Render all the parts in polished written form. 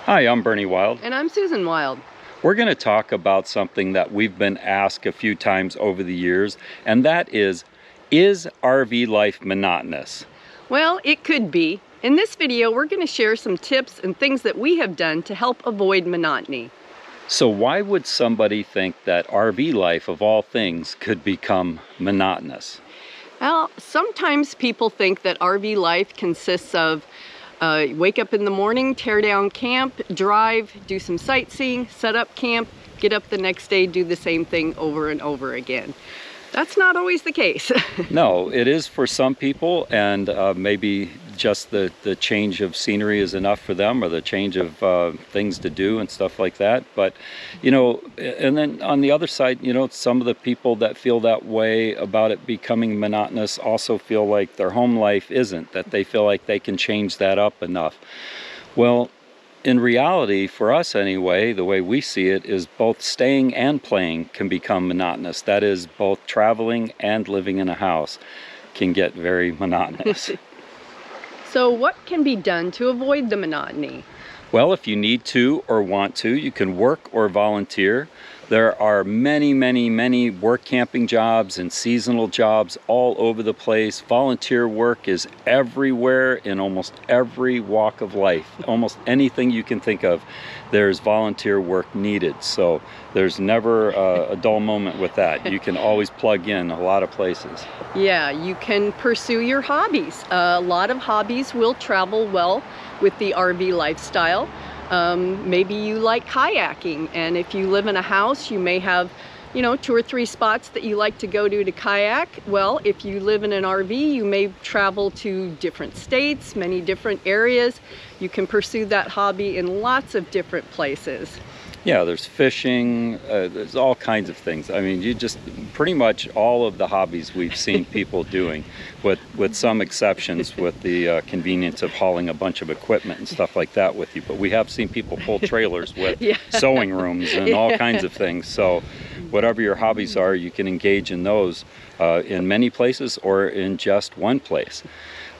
Hi, I'm Bernie Wild. And I'm Susan Wild. We're going to talk about something that we've been asked a few times over the years, and that is RV life monotonous? Well, it could be. In this video, we're going to share some tips and things that we have done to help avoid monotony. So why would somebody think that RV life, of all things, could become monotonous? Well, sometimes people think that RV life consists of wake up in the morning, tear down camp, drive, do some sightseeing, set up camp, get up the next day, do the same thing over and over again. That's not always the case. No, it is for some people, and maybe just the change of scenery is enough for them, or the change of things to do and stuff like that. But, you know, and then on the other side, you know, some of the people that feel that way about it becoming monotonous also feel like their home life isn't, that they feel like they can change that up enough. Well, in reality, for us anyway, the way we see it is both staying and playing can become monotonous. That is, both traveling and living in a house can get very monotonous. So what can be done to avoid the monotony? Well, if you need to or want to, you can work or volunteer. There are many work camping jobs and seasonal jobs all over the place. Volunteer work is everywhere in almost every walk of life. Almost anything you can think of, there's volunteer work needed. So there's never a dull moment with that. You can always plug in a lot of places. Yeah, you can pursue your hobbies. A lot of hobbies will travel well with the RV lifestyle. Maybe you like kayaking, and if you live in a house, you may have, you know, 2 or 3 spots that you like to go to kayak. Well, if you live in an RV, you may travel to different states, many different areas. You can pursue that hobby in lots of different places. Yeah, there's fishing, there's all kinds of things. I mean, you just pretty much all of the hobbies we've seen people doing, with some exceptions, with the convenience of hauling a bunch of equipment and stuff like that with you. But we have seen people pull trailers with sewing rooms and all kinds of things. So whatever your hobbies are, you can engage in those in many places or in just one place.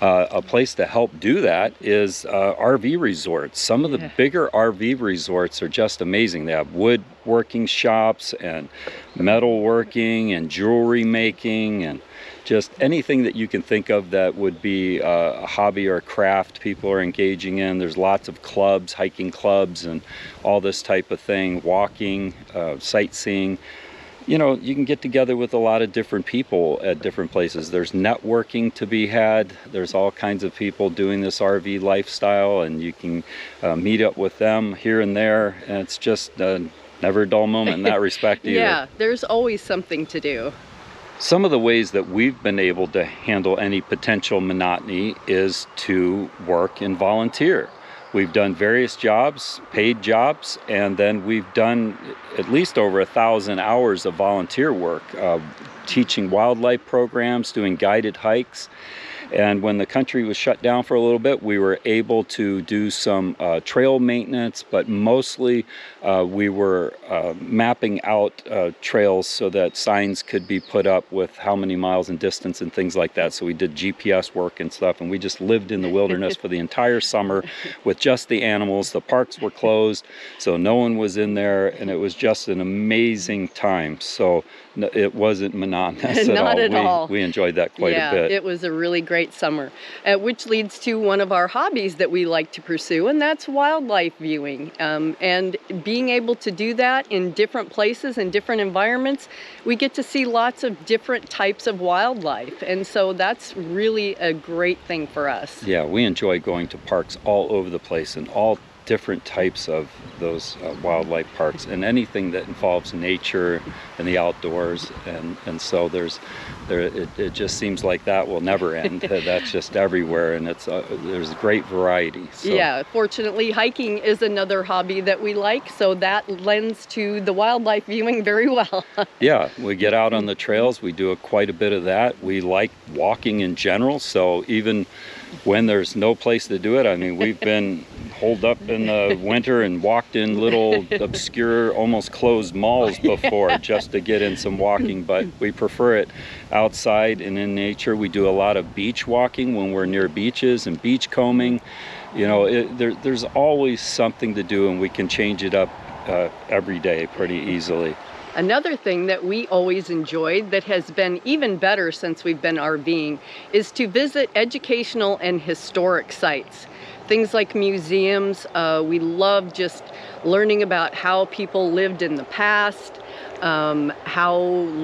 A place to help do that is RV resorts. Some of the bigger RV resorts are just amazing. They have woodworking shops and metalworking and jewelry making and just anything that you can think of that would be a hobby or a craft people are engaging in. There's lots of clubs, hiking clubs and all this type of thing, walking, sightseeing. You know, you can get together with a lot of different people at different places. There's networking to be had. There's all kinds of people doing this RV lifestyle, and you can meet up with them here and there. And it's just never a dull moment in that respect either. Yeah, there's always something to do. Some of the ways that we've been able to handle any potential monotony is to work and volunteer. We've done various jobs, paid jobs, and then we've done at least over 1,000 hours of volunteer work, teaching wildlife programs, doing guided hikes. And when the country was shut down for a little bit, we were able to do some trail maintenance, but mostly we were mapping out trails so that signs could be put up with how many miles in distance and things like that. So we did GPS work and stuff, and we just lived in the wilderness for the entire summer with just the animals. The parks were closed, so no one was in there, and it was just an amazing time. So it wasn't monotonous at all. We enjoyed that quite a bit. It was a really great summer, which leads to one of our hobbies that we like to pursue, and that's wildlife viewing. And being able to do that in different places and different environments, we get to see lots of different types of wildlife, and so that's really a great thing for us. Yeah, we enjoy going to parks all over the place and all different types of those wildlife parks and anything that involves nature and the outdoors, and so it just seems like that will never end. That's just everywhere, and there's great variety. So. Yeah, fortunately hiking is another hobby that we like, so that lends to the wildlife viewing very well. Yeah, we get out on the trails, we do quite a bit of that. We like walking in general, so even when there's no place to do it, I mean, we've been holed up in the winter and walked in little obscure, almost closed malls before just to get in some walking, but we prefer it outside and in nature. We do a lot of beach walking when we're near beaches and beach combing. You know, there's always something to do, and we can change it up every day pretty easily. Another thing that we always enjoyed that has been even better since we've been RVing is to visit educational and historic sites. Things like museums. We love just learning about how people lived in the past, how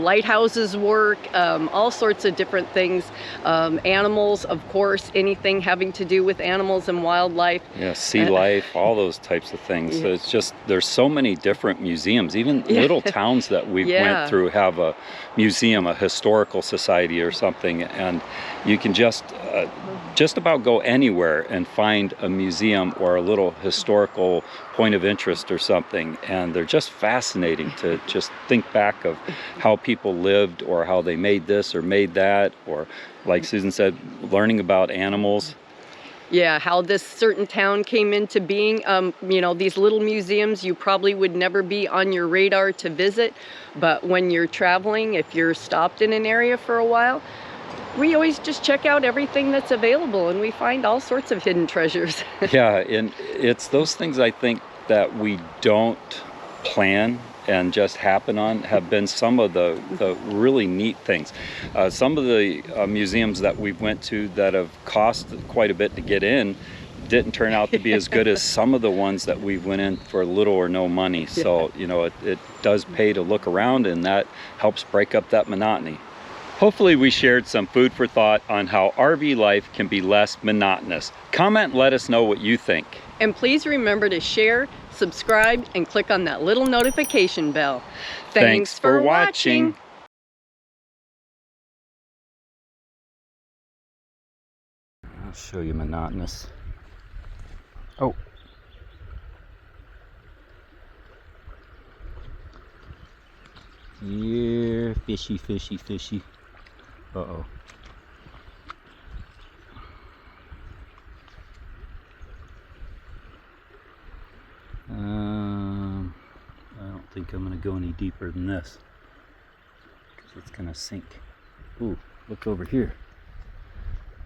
lighthouses work, all sorts of different things. Animals, of course, anything having to do with animals and wildlife. Yeah, sea life, all those types of things. Yeah. So it's just, there's so many different museums. Even little towns that we went through have a museum, a historical society or something, and you can just about go anywhere and find a museum or a little historical point of interest or something, and they're just fascinating to just think back of how people lived or how they made this or made that, or like Susan said, learning about animals. Yeah, how this certain town came into being. You know, these little museums you probably would never be on your radar to visit, but when you're traveling, if you're stopped in an area for a while, we always just check out everything that's available, and we find all sorts of hidden treasures. Yeah, and it's those things I think that we don't plan and just happen on have been some of the really neat things. Some of the museums that we went to that have cost quite a bit to get in didn't turn out to be as good as some of the ones that we went in for little or no money. So, you know, it does pay to look around, and that helps break up that monotony. Hopefully we shared some food for thought on how RV life can be less monotonous. Comment and let us know what you think. And please remember to share, subscribe, and click on that little notification bell. Thanks for watching. I'll show you monotonous. Oh. Yeah, fishy, fishy, fishy. Uh-oh. I don't think I'm gonna go any deeper than this, because it's gonna sink. Ooh, look over here.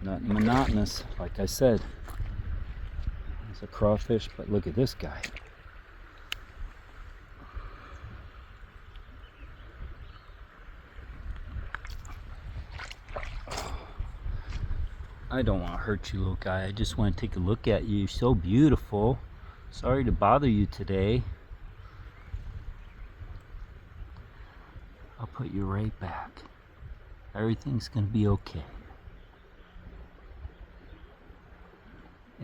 Not monotonous, like I said. There's a crawfish, but look at this guy. I don't want to hurt you, little guy. I just want to take a look at you. You're so beautiful. Sorry to bother you today. I'll put you right back. Everything's gonna be okay.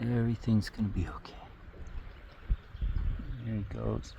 Everything's gonna be okay. There he goes.